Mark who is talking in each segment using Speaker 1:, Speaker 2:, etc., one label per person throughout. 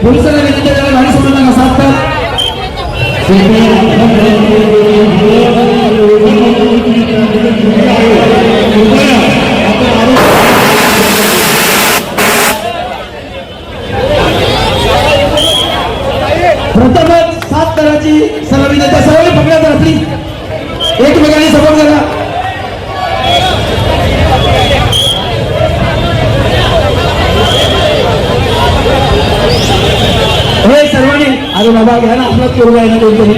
Speaker 1: पोलिसांना विनंती आहे गाडी सोडू नका साथ प्रथमच 7 तराची सलामी देता सर्वांनी पकडा जरा प्लीज एकमेकांनी सपोर्ट करा हे सर्वांनी अरे बाबा घ्या ना आपलाच करू आहे ना कोणतरी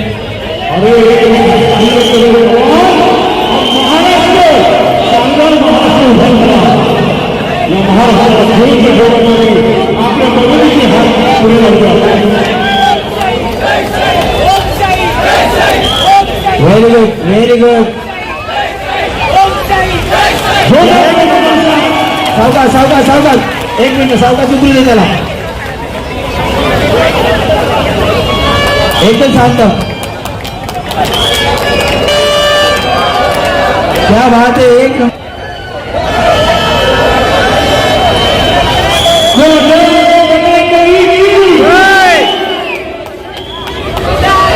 Speaker 1: व्हेरी गुड व्हेरी गुड सावकाश सावकाश सावकाश एक मिनिट सावकाश उतरू दे त्याला एकदम शांत क्या बात है एक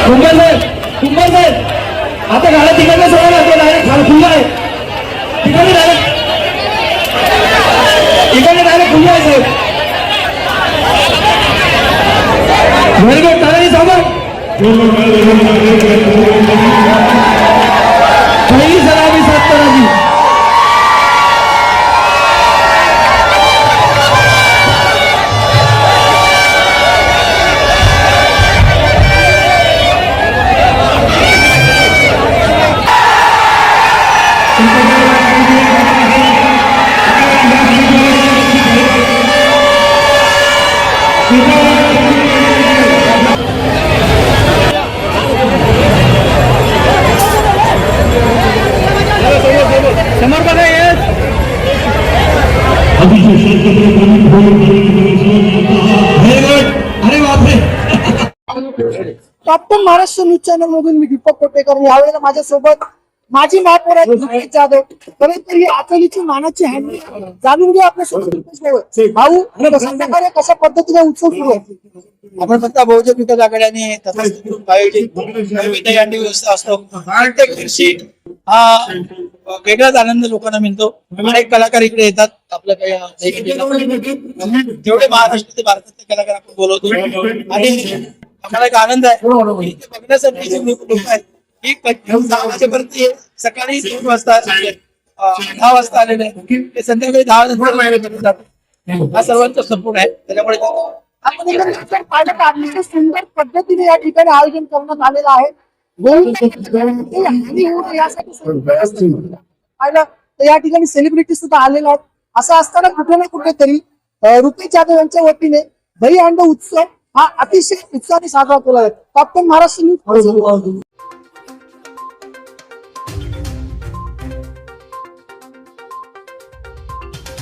Speaker 1: कुंभल साहेब आता गाड्या तिकडनं सोडा लागतो डायरेक्ट खाली खुल्ला आहे तिकडे डायरेक्ट खुल्ला आहे साहेब व्हेरी गुड तानाजी साहेब पहिली सलामी 7 तराची
Speaker 2: कॅप्टन महाराष्ट्र न्यूज चॅनल मधून मी दीपक कोटेकर यावेळेला माझ्यासोबत माजी महापौर रुपेश जाधव तरी आचलीची मानाची हँडी जाणून घेऊ आपल्या भाऊ संध्याकाळी कशा पद्धतीने उत्सव सुरू आहे
Speaker 3: आपण फक्त बहुजन विकास आघाडीने तसंच हँडी व्यवस्था असतो प्रत्येक वर्षी हा वेगळाच आनंद लोकांना मिळतो अनेक कलाकार इकडे येतात आपल्या काही जेवढे महाराष्ट्राचे भारतातले कलाकार आपण बोलवतो आणि आम्हाला एक आनंद आहे बघण्यासाठी जे लोक आहेत की 10 वाजेपर्यंत सकाळी 2 वाजता 10 वाजता आलेले आहे ते संध्याकाळी 10 वाजता हा सर्वांचा सपोर्ट आहे त्याच्यामुळे
Speaker 2: आपण पाहिलं सुंदर पद्धतीने या ठिकाणी आयोजन करण्यात आलेलं आहे पाहिलं तर या ठिकाणी सेलिब्रिटी सुद्धा आलेल्या आहेत असं असताना कुठे ना कुठेतरी रुपेश जाधव यांच्या वतीने दहीहंडी उत्सव हा अतिशय उत्साहाने साजरा केला आहे कॅप्टन महाराष्ट्र न्यूज